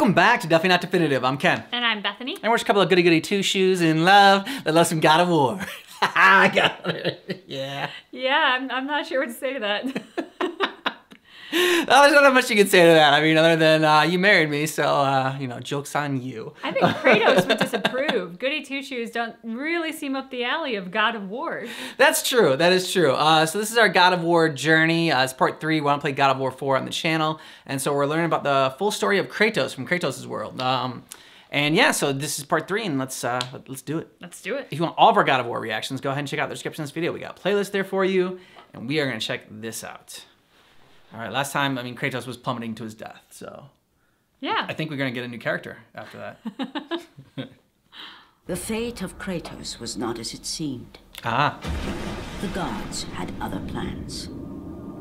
welcome back to Definitely Not Definitive. I'm Ken. And I'm Bethany. And we're just a couple of goody-goody two-shoes in love that love some God of War. I got it. Yeah. Yeah, I'm not sure what to say to that. There's not that much you can say to that. I mean, other than you married me, so, you know, joke's on you. I think Kratos would disapprove. Goody two-shoes don't really seem up the alley of God of War. That's true. That is true. So this is our God of War journey. It's part 3. We want to play God of War 4 on the channel. And so we're learning about the full story of Kratos from Kratos' world. And yeah, so this is part 3, and let's do it. Let's do it. If you want all of our God of War reactions, go ahead and check out the description of this video. We got a playlist there for you, and we are going to check this out. All right, last time, I mean, Kratos was plummeting to his death, so... Yeah. I think we're going to get a new character after that. The fate of Kratos was not as it seemed. Ah. The gods had other plans.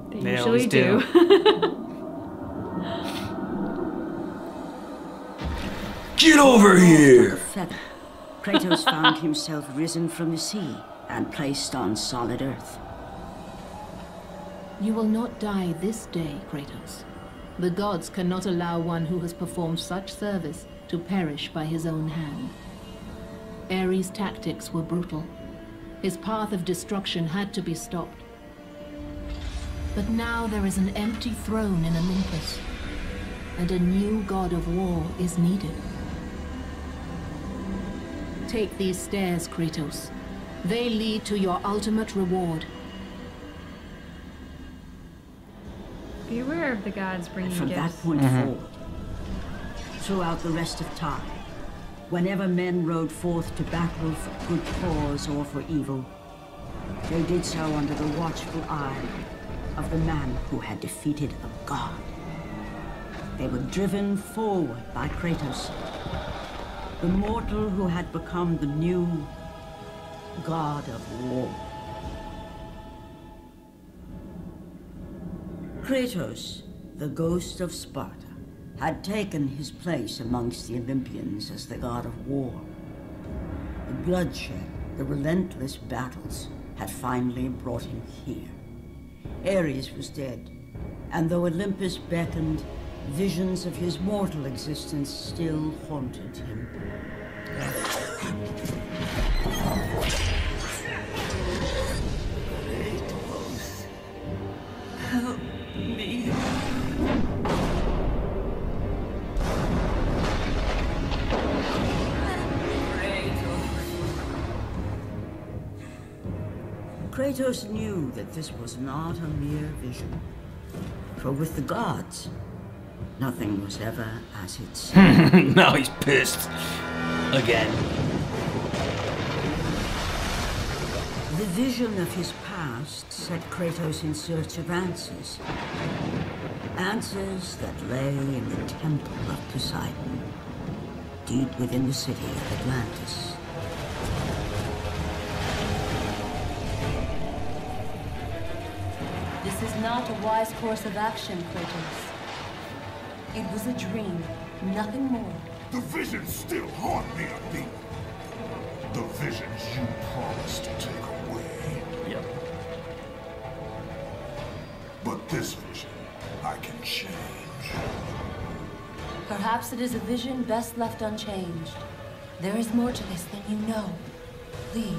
They usually do. Get over here! Feather, Kratos found himself risen from the sea and placed on solid earth. You will not die this day, Kratos. The gods cannot allow one who has performed such service to perish by his own hand. Ares' tactics were brutal. His path of destruction had to be stopped. But now there is an empty throne in Olympus, and a new god of war is needed. Take these stairs, Kratos. They lead to your ultimate reward. Beware of the gods bringing From gifts. that point forward, throughout the rest of time, whenever men rode forth to battle for good cause or for evil, they did so under the watchful eye of the man who had defeated a god. They were driven forward by Kratos, the mortal who had become the new god of war. Kratos, the ghost of Sparta, had taken his place amongst the Olympians as the god of war. The bloodshed, the relentless battles, had finally brought him here. Ares was dead, and though Olympus beckoned, visions of his mortal existence still haunted him. Kratos, help me. Kratos knew that this was not a mere vision, for with the gods, nothing was ever as it seemed. Now he's pissed. Again. The vision of his past set Kratos in search of answers. Answers that lay in the temple of Poseidon, deep within the city of Atlantis. This is not a wise course of action, Kratos. It was a dream, nothing more. The visions still haunt me, Athena. The visions you promised to take away. Yep. But this vision, I can change. Perhaps it is a vision best left unchanged. There is more to this than you know. Please.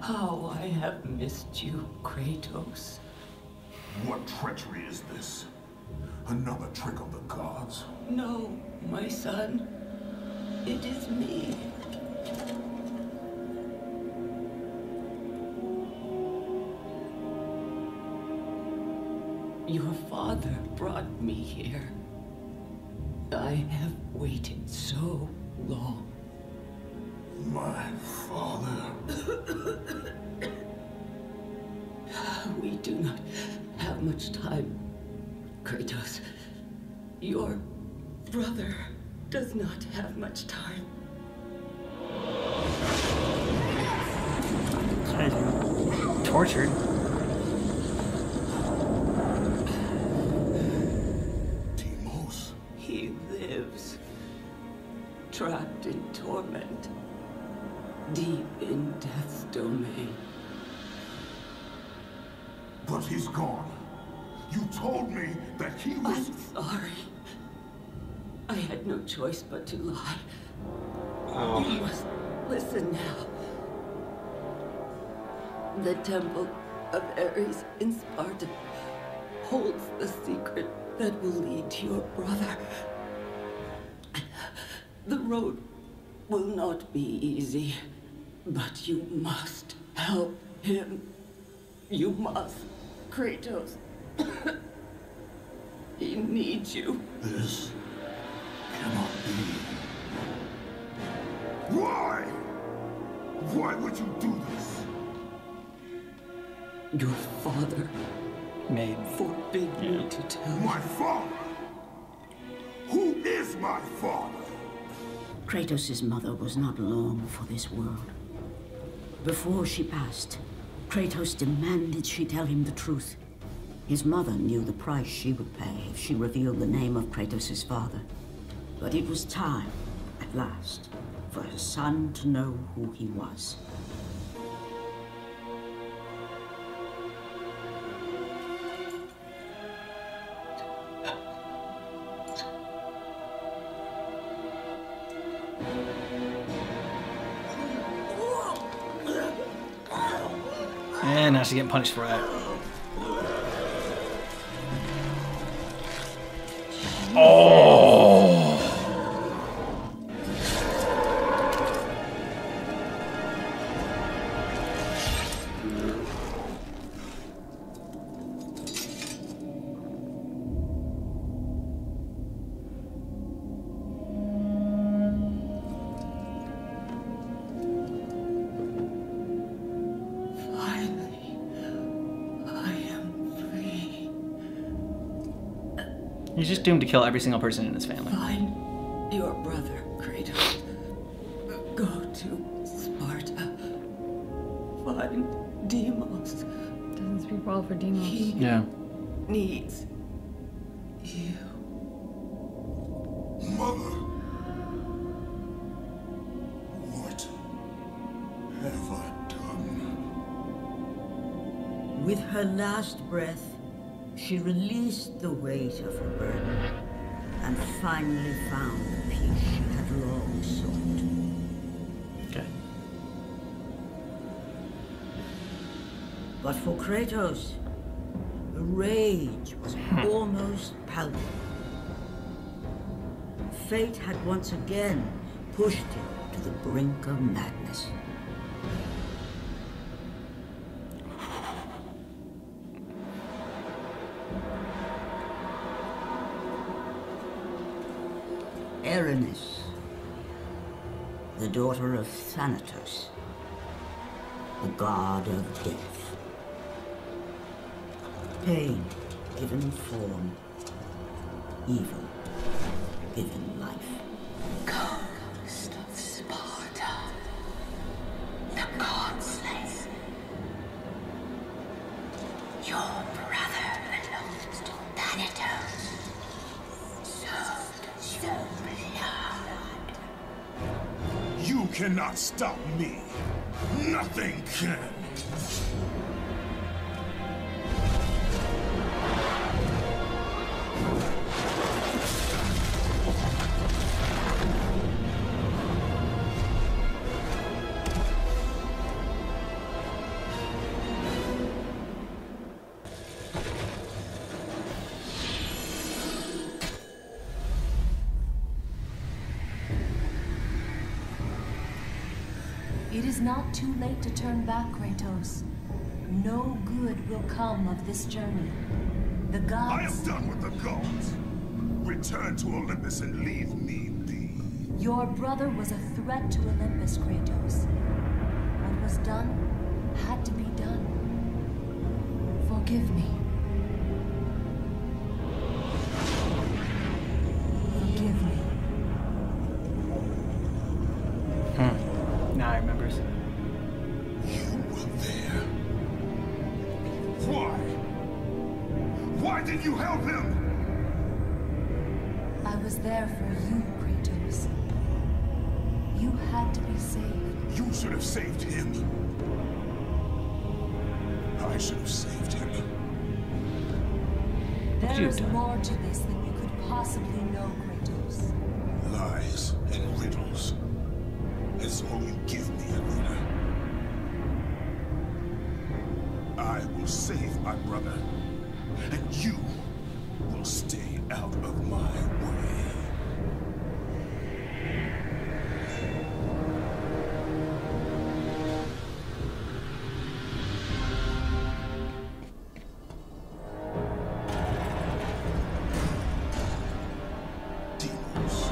How I have missed you, Kratos. What treachery is this? Another trick of the gods? No, my son. It is me. Your father brought me here. I have waited so long. My father. We do not have much time, Kratos. Your brother does not have much time. Tortured. He lives, trapped in torment, deep in death's domain. But he's gone. You told me that he was... I'm sorry. I had no choice but to lie. You must listen now. The temple of Ares in Sparta holds the secret that will lead to your brother. The road will not be easy, but you must help him. You must, Kratos. He needs you. This cannot be. Why? Why would you do this? Your father Made me. forbid me to tell My father? Who is my father? Kratos' mother was not long for this world. Before she passed, Kratos demanded she tell him the truth. His mother knew the price she would pay if she revealed the name of Kratos' father. But it was time, at last, for her son to know who he was. And now she's getting punished for that. Oh! He's just doomed to kill every single person in his family. Find your brother, Kratos. Go to Sparta. Find Deimos. Doesn't speak well for Deimos. He Yeah. needs you. Mother. What have I done? With her last breath, she released the weight of her burden and finally found the peace she had long sought. Okay. But for Kratos, the rage was almost palpable. Fate had once again pushed him to the brink of madness. Erinys, the daughter of Thanatos, the god of death. Pain given form, evil given life. Ghost of Sparta, the god slayer. Your brother belongs to Thanatos. So does your blood. You cannot stop me. Nothing can. It is not too late to turn back, Kratos. No good will come of this journey. The gods... I am done with the gods. Return to Olympus and leave me be. Your brother was a threat to Olympus, Kratos. What was done had to be done. Forgive me. Forgive me. Now I remember. You were there. Why? Why did you help him? I was there for you, Kratos. You had to be saved. You should have saved him. I should have saved him. could you have There's done? more to this than you could possibly know, Kratos. Lies and riddles. That's all you give me, Alina. I will save my brother, and you will stay out of my way. Demons.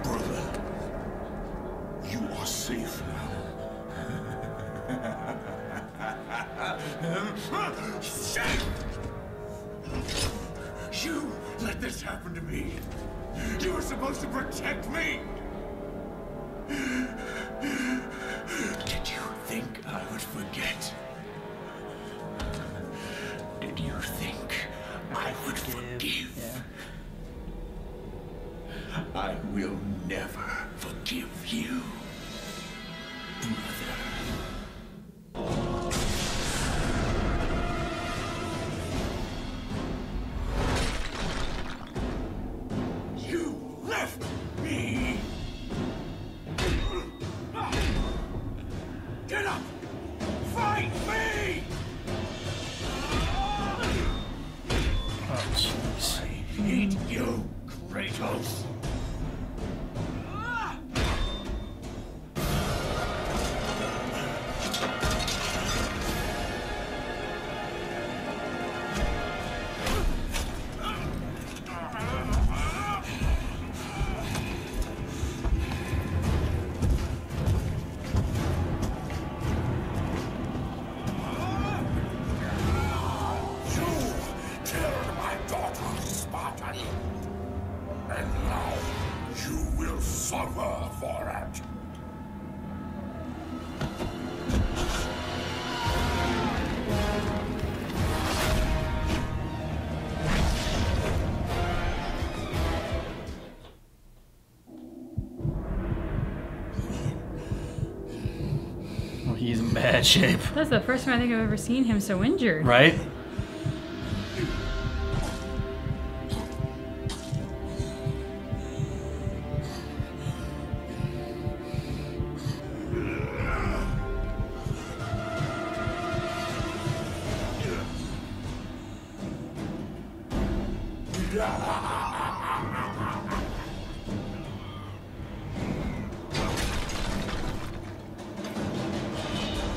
Brother, you are safe now. Safe! You let this happen to me. You were supposed to protect me. Did you think I would forget? Did you think I would forgive? Yeah. I will never forgive you, brother. You left me! Get up! Fight me! Oh, jeez. I hate you, Kratos! And now you will suffer for it. Oh, he's in bad shape. That's the first time I think I've ever seen him so injured. Right?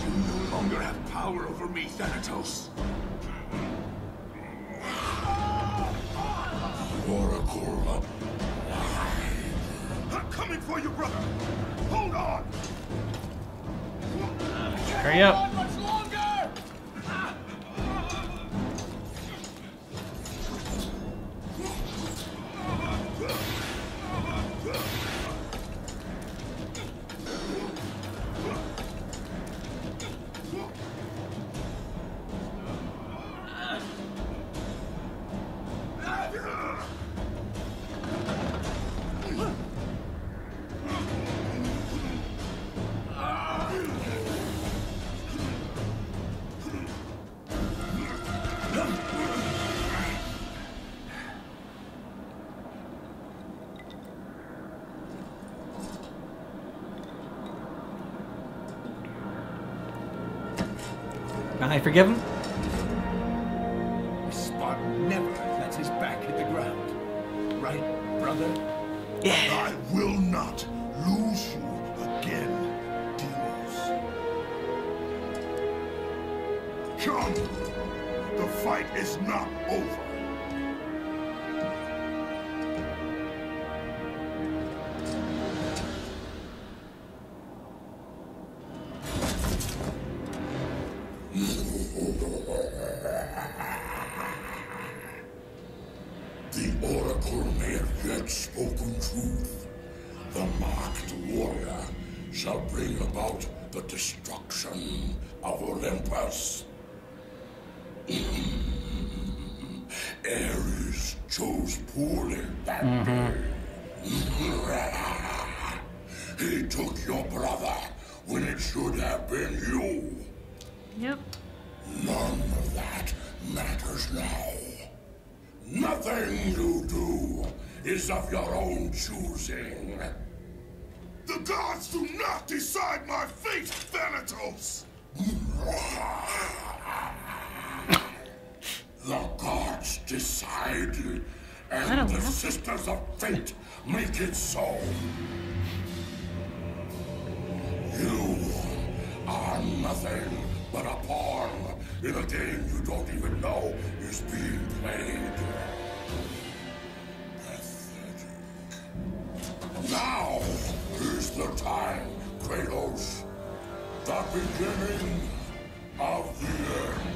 You no longer have power over me, Thanatos. Oracle. I'm coming for you, brother. Hold on. Hurry up. Much longer. I forgive him? A Spartan never lets his back hit the ground. Right, brother? Yeah. I will not lose you again, Delos. Come! The fight is not over. The Oracle oracle may have yet spoken truth. The marked warrior shall bring about the destruction of Olympus. Ares chose poorly that day. He took your brother when it should have been you. Yep. None of that matters now. Nothing you do is of your own choosing. The gods do not decide my fate, Thanatos! The gods decide, and the Sisters of Fate make it so. You are nothing but a pawn in a game you don't even know is being played. Pathetic. Now is the time, Kratos. The beginning of the end.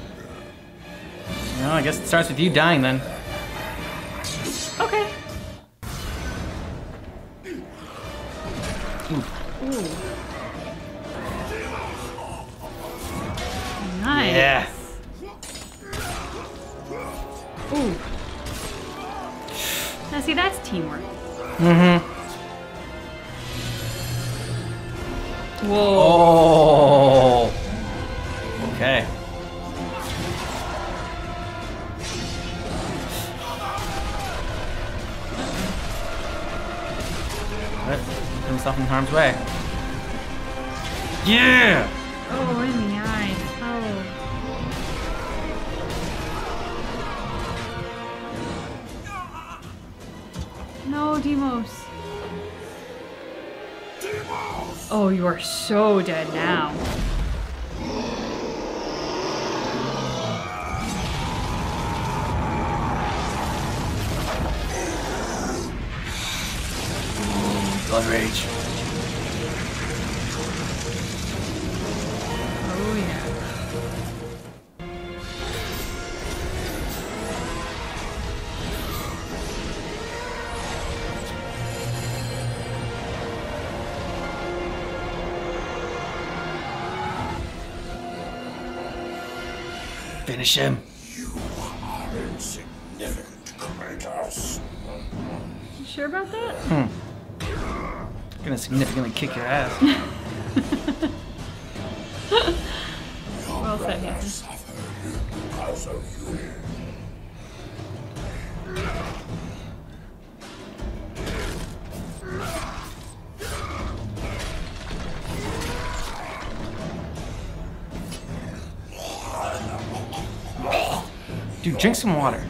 Well, I guess it starts with you dying then. Okay. Ooh. Nice. Yeah. Ooh. Now see, that's teamwork. Mm-hmm. Whoa. Oh. Okay. Put himself in harm's way. Yeah! Oh, in the eye. Oh. No, Deimos. Oh, you are so dead now. Blood rage. Oh, yeah. Finish him. You are insignificant, Kratos. You sure about that? Gonna significantly kick your ass. Well said, Nathan. Suffered because of you. Dude, drink some water.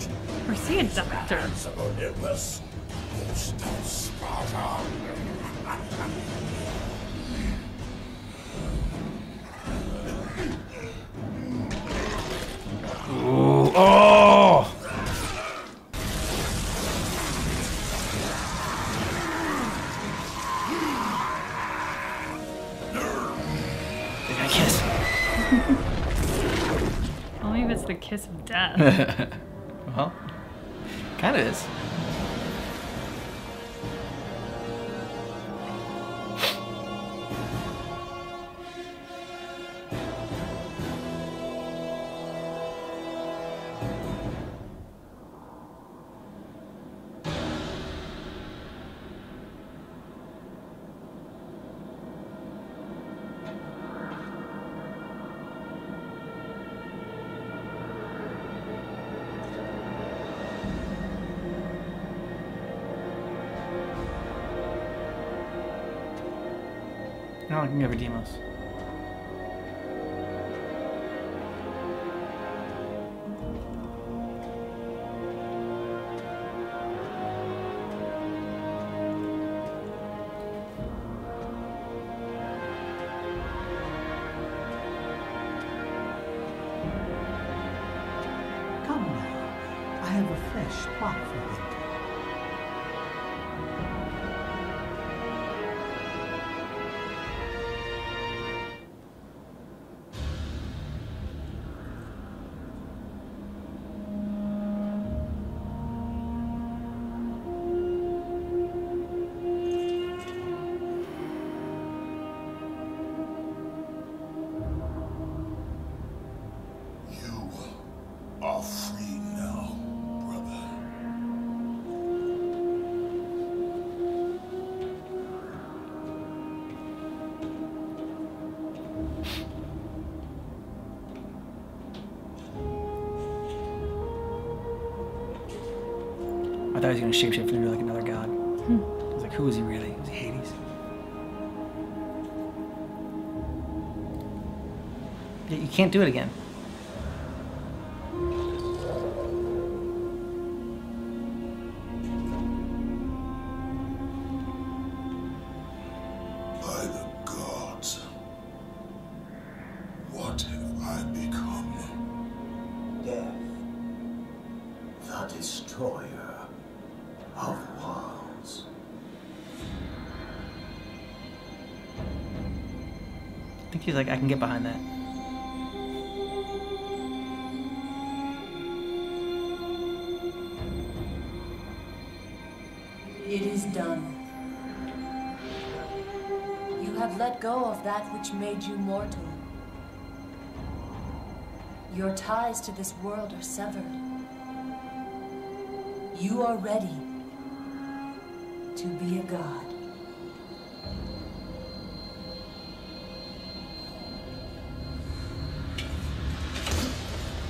Or see a doctor. Of Olympus, most of Sparta. Ooh. Oh! They got a kiss. Only if it's the kiss of death. Well, kind of is. No, I can give her Demos. Come now, I have a fresh plot for you. I thought he was gonna shapeshift into like another god. I was like, who is he really? Was he Hades? Yeah, you can't do it again. By the gods, what have I become? Death, the destroyer of worlds. I think he's like, I can get behind that. It is done. You have let go of that which made you mortal. Your ties to this world are severed. You are ready to be a god.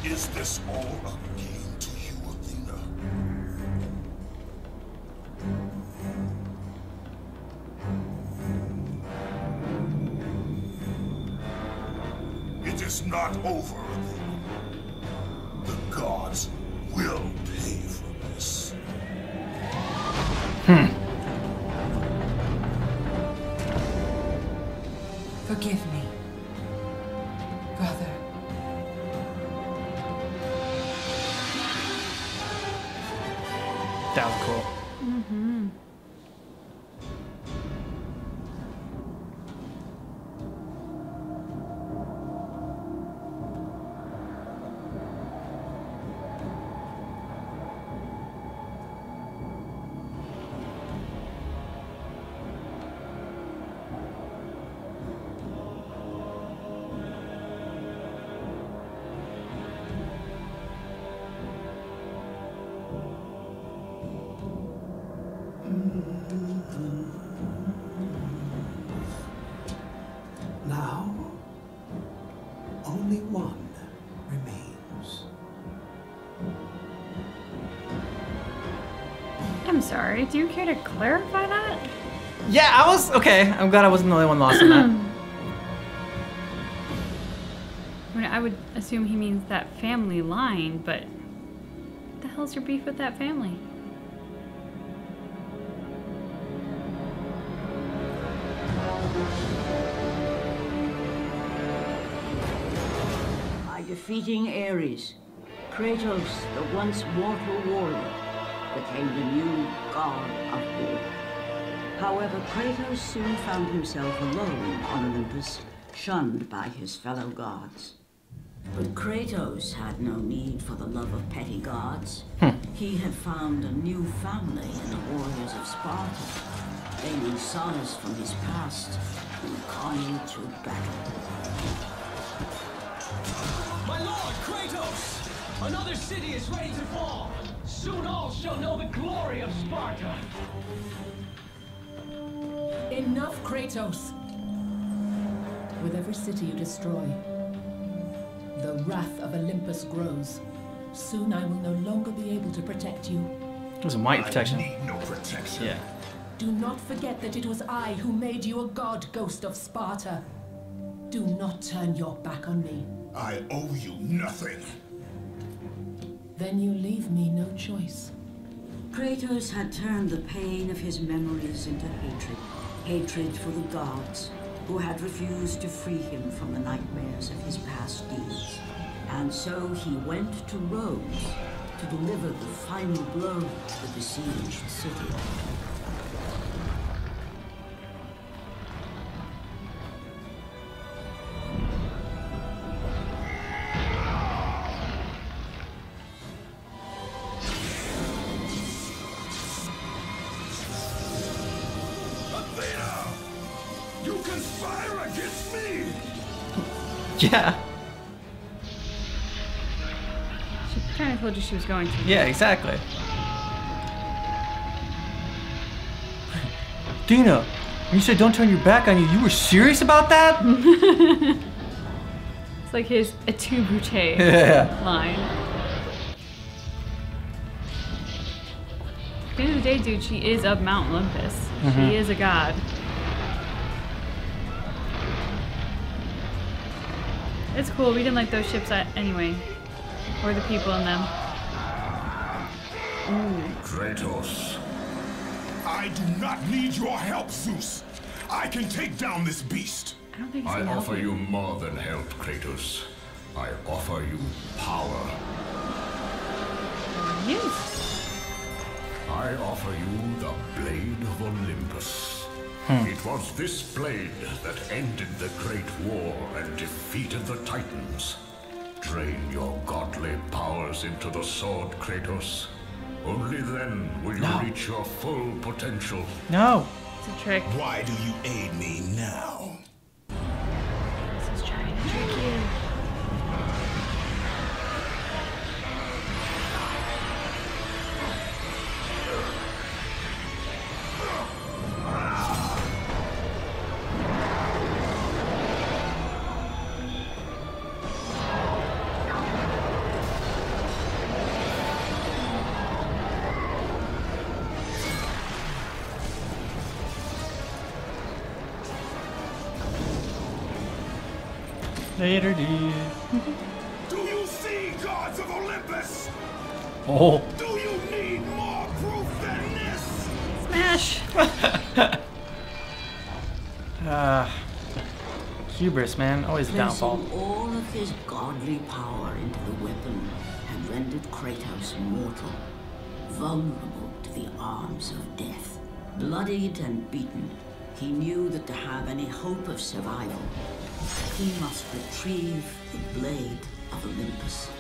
Is this all a game to you, Athena? It is not over, Athena. The gods will pay for this. Forgive me, brother. That was cool. Now, only one remains. I'm sorry. Do you care to clarify that? Yeah, I was okay. I'm glad I wasn't the only one lost in that. I mean, I would assume he means that family line, but what the hell's your beef with that family? By defeating Ares, Kratos, the once mortal warrior, became the new god of war. However, Kratos soon found himself alone on Olympus, shunned by his fellow gods. But Kratos had no need for the love of petty gods. He had found a new family in the warriors of Sparta, gaining solace from his past in carnage to battle. My lord, Kratos! Another city is ready to fall! Soon all shall know the glory of Sparta! Enough, Kratos! With every city you destroy, the wrath of Olympus grows. Soon I will no longer be able to protect you. It was a mighty protection. I need no protection. Yeah. Do not forget that it was I who made you a god, Ghost of Sparta. Do not turn your back on me. I owe you nothing. Then you leave me no choice. Kratos had turned the pain of his memories into hatred. Hatred for the gods, who had refused to free him from the nightmares of his past deeds. And so he went to Rhodes to deliver the final blow to the besieged city. Athena! You conspire against me! Yeah. She kind of told you she was going to. Yeah, exactly. Dina, when you said don't turn your back on you, you were serious about that? It's like his "tu brute" Yeah. line. At the end of the day, dude, she is of Mount Olympus. She is a god. It's cool. We didn't like those ships anyway. Or the people in them. Kratos. I do not need your help, Zeus. I can take down this beast. I don't think I offer you more than help, Kratos. I offer you power. Yes. I offer you the Blade of Olympus. It was this blade that ended the Great War and defeated the Titans. Drain your godly powers into the sword, Kratos. Only then will you reach your full potential. No. It's a trick. Why do you aid me now? This is trying to trick you. Later, dude. Do you see, gods of Olympus? Oh. Do you need more proof than this? Smash! Hubris, man. Always a downfall. Placing all of his godly power into the weapon had rendered Kratos mortal, vulnerable to the arms of death. Bloodied and beaten, he knew that to have any hope of survival, he must retrieve the Blade of Olympus.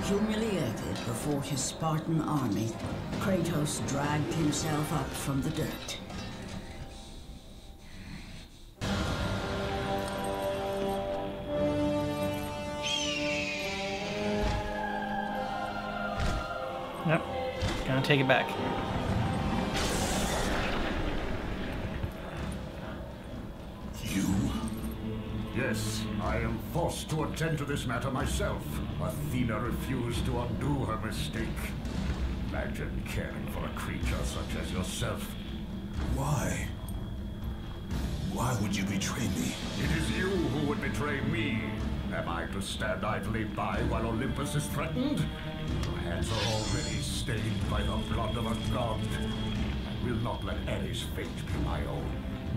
Humiliated before his Spartan army, Kratos dragged himself up from the dirt. Yep. Gonna take it back. You? Yes, I am forced to attend to this matter myself. Athena refused to undo her mistake. Imagine caring for a creature such as yourself. Why? Why would you betray me? It is you who would betray me. Am I to stand idly by while Olympus is threatened? Your hands are already stained by the blood of a god. I will not let Ares' fate be my own.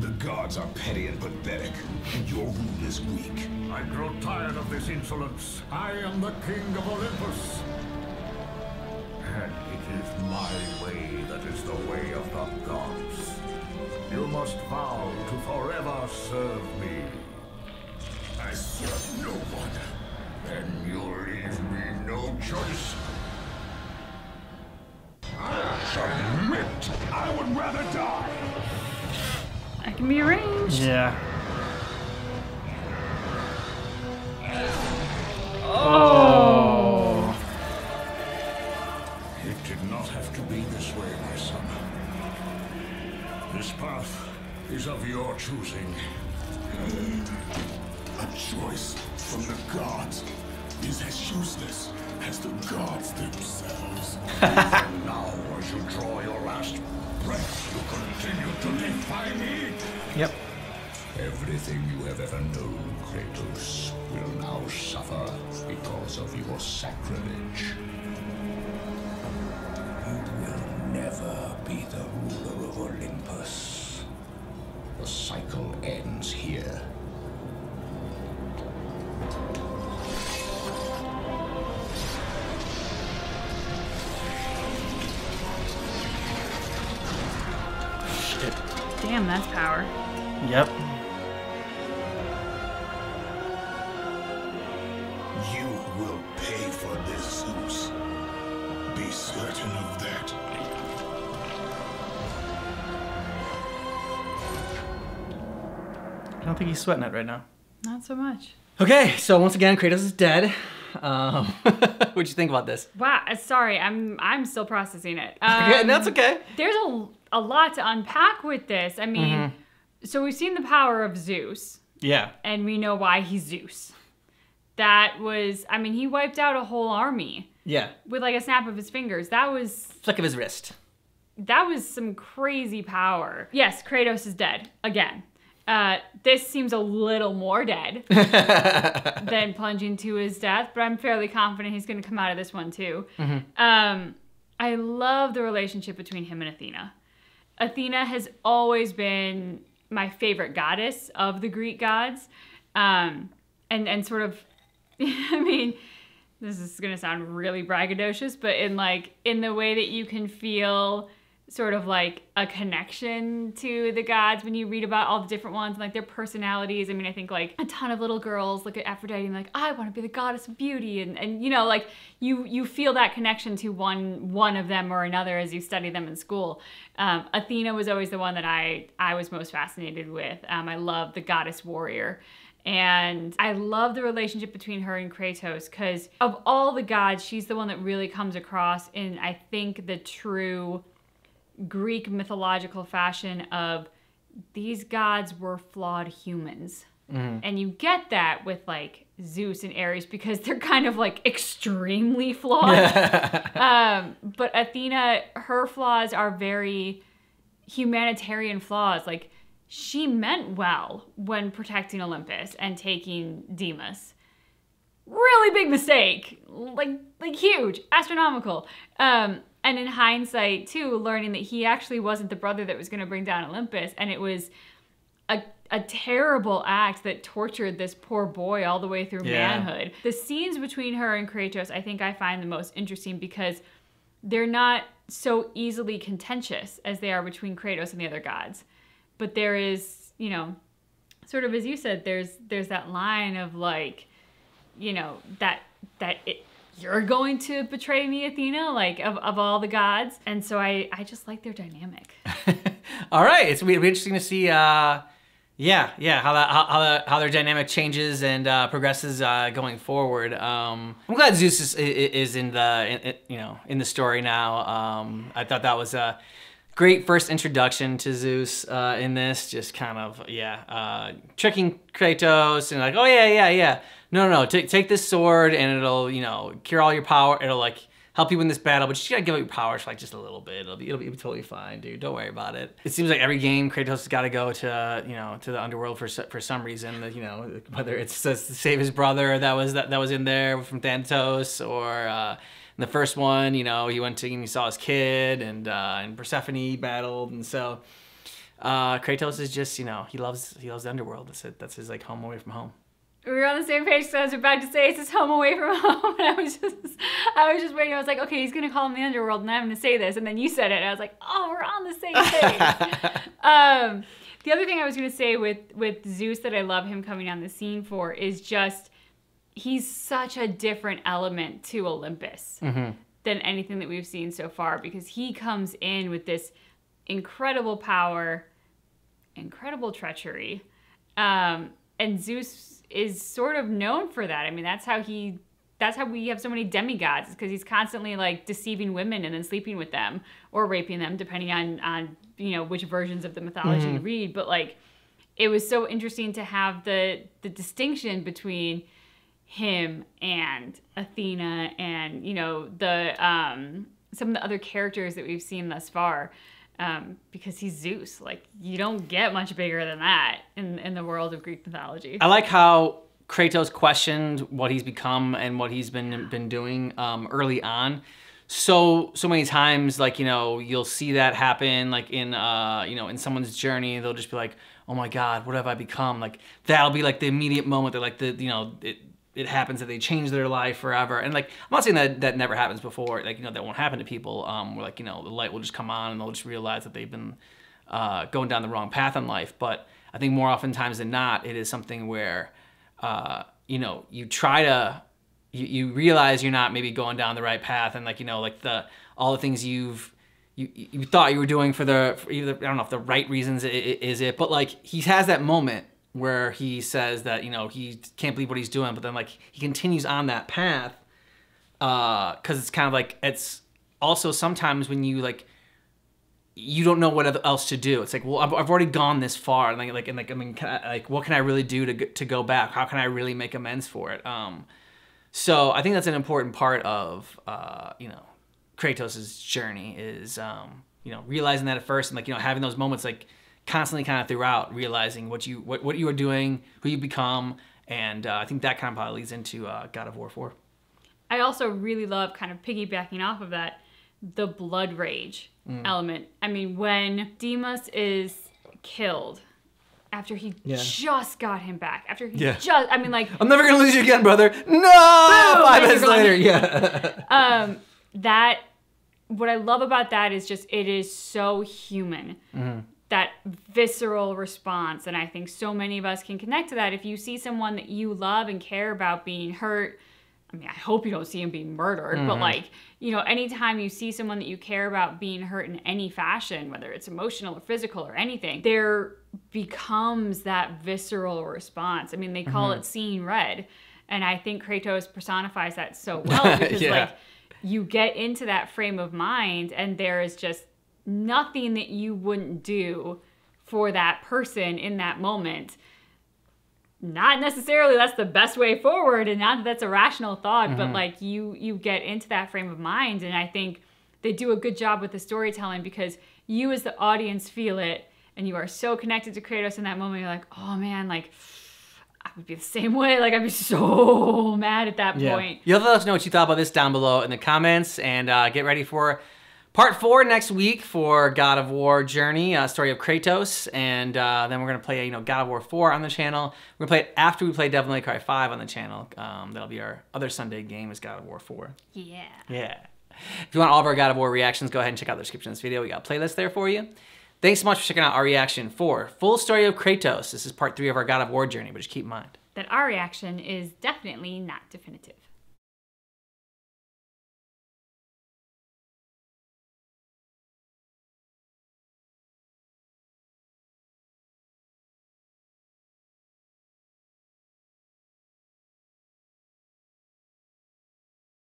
The gods are petty and pathetic, and your rule is weak. I grow tired of this insolence. I am the king of Olympus. And it is my way that is the way of the gods. You must vow to forever serve me. I serve no one. Then you leave me no choice. I submit. I would rather die. I can be arranged. Yeah. Oh. It did not have to be this way, my son. This path is of your choosing. A choice from the gods is as useless as the gods themselves. And now, as you draw your last breath, you continue to defy me? Yep. Everything you have ever known, Kratos, will now suffer because of your sacrilege. You will never be the ruler of Olympus. The cycle ends here. Damn, that's power. Yep. You will pay for this, Zeus. Be certain of that. I don't think he's sweating it right now. Not so much. Okay, so once again, Kratos is dead. What'd you think about this? Wow, sorry, I'm still processing it. Okay, that's okay. There's a lot to unpack with this. I mean, so we've seen the power of Zeus. Yeah. And we know why he's Zeus. That was, I mean, he wiped out a whole army. Yeah. With like a snap of his fingers. That was... Flick of his wrist. That was some crazy power. Yes, Kratos is dead. Again. This seems a little more dead than plunging to his death, but I'm fairly confident he's going to come out of this one too. I love the relationship between him and Athena. Athena has always been my favorite goddess of the Greek gods. And sort of, I mean, this is going to sound really braggadocious, but in the way that you can feel sort of like a connection to the gods when you read about all the different ones and like their personalities. I mean, I think like a ton of little girls look at Aphrodite and like, I want to be the goddess of beauty. And you know, like you feel that connection to one of them or another as you study them in school. Athena was always the one that I was most fascinated with. I love the goddess warrior. And I love the relationship between her and Kratos because of all the gods, she's the one that really comes across in, I think, the true Greek mythological fashion of these gods were flawed humans. And you get that with like Zeus and Ares because they're kind of like extremely flawed. But Athena, her flaws are very humanitarian flaws. Like she meant well when protecting Olympus and taking Deimos. Really big mistake, like huge, astronomical. And in hindsight, too, learning that he actually wasn't the brother that was going to bring down Olympus. And it was a terrible act that tortured this poor boy all the way through manhood. The scenes between her and Kratos, I think I find the most interesting because they're not so easily contentious as they are between Kratos and the other gods. But there is, you know, sort of as you said, there's that line of like, you know, that you're going to betray me, Athena, like of all the gods. And so I just like their dynamic. All right, it's gonna be interesting to see, how their dynamic changes and progresses going forward. I'm glad Zeus is in the story now. I thought that was a great first introduction to Zeus in this, just kind of tricking Kratos and like, oh yeah. No, take this sword and it'll, you know, cure all your power. It'll like help you win this battle, but you just gotta give up your powers for like just a little bit. It'll be totally fine, dude. Don't worry about it. It seems like every game Kratos has got to go to, you know, to the underworld for some reason. You know, whether it's to save his brother that was in there from Thanatos, or in the first one, you know, he went to and he saw his kid, and Persephone battled, and so Kratos is just, you know, he loves the underworld. That's his like home away from home. We were on the same page, so I was about to say it's his home away from home, and I was just waiting. I was like, okay, he's gonna call him the underworld, and I'm gonna say this, and then you said it, and I was like, oh, we're on the same page. The other thing I was gonna say with Zeus that I love him coming on the scene for is just he's such a different element to Olympus than anything that we've seen so far, because he comes in with this incredible power, incredible treachery, and Zeus is sort of known for that. I mean, that's how we have so many demigods, because he's constantly like deceiving women and then sleeping with them or raping them, depending on you know which versions of the mythology you read. But like, it was so interesting to have the distinction between him and Athena and, you know, the some of the other characters that we've seen thus far. Because he's Zeus. Like, you don't get much bigger than that in the world of Greek mythology. I like how Kratos questioned what he's become and what he's been doing early on. So many times, like, you know, you'll see that happen, like in you know, in someone's journey. They'll just be like, oh my God, what have I become? Like, that'll be like the immediate moment that like you know, it happens that they change their life forever. And like, I'm not saying that never happens before, like, you know, that won't happen to people, where like, you know, the light will just come on and they'll just realize that they've been going down the wrong path in life. But I think more oftentimes than not, it is something where, you know, you try to, you realize you're not maybe going down the right path, and like, you know, like all the things you thought you were doing for either, I don't know if the right reasons is it, but like he has that moment where he says that, you know, he can't believe what he's doing, but then like he continues on that path because it's kind of like, it's also sometimes when you like, you don't know what else to do. It's like, well, I've already gone this far, and I mean, what can I really do to go back? How can I really make amends for it? So I think that's an important part of you know, Kratos' journey is you know, realizing that at first, and like, you know, having those moments like constantly kind of throughout, realizing what you are doing, who you become, and I think that kind of probably leads into God of War 4. I also really love, kind of piggybacking off of that, the blood rage element. I mean, when Demas is killed after he just got him back, after he just, I mean, like, I'm never gonna lose you again, brother. No, 5 minutes later, that, what I love about that is just, it is so human. That visceral response, and I think so many of us can connect to that. If you see someone that you love and care about being hurt, I mean, I hope you don't see him being murdered, but like, you know, anytime you see someone that you care about being hurt in any fashion, whether it's emotional or physical or anything, there becomes that visceral response. I mean, they call it seeing red, and I think Kratos personifies that so well because like, you get into that frame of mind, and there is just nothing that you wouldn't do for that person in that moment. Not necessarily that's the best way forward, and not that that's a rational thought, but like you get into that frame of mind, and I think they do a good job with the storytelling because you as the audience feel it, and you are so connected to Kratos in that moment. You're like, oh man, like I would be the same way. Like I'd be so mad at that point. You'll let us know what you thought about this down below in the comments, and get ready for Part 4 next week for God of War Journey, story of Kratos, and then we're gonna play, you know, God of War 4 on the channel. We're gonna play it after we play Devil May Cry 5 on the channel. That'll be our other Sunday game is God of War 4. Yeah. If you want all of our God of War reactions, go ahead and check out the description of this video. We got a playlist there for you. Thanks so much for checking out our reaction for Full Story of Kratos. This is part 3 of our God of War journey, but just keep in mind that our reaction is definitely not definitive.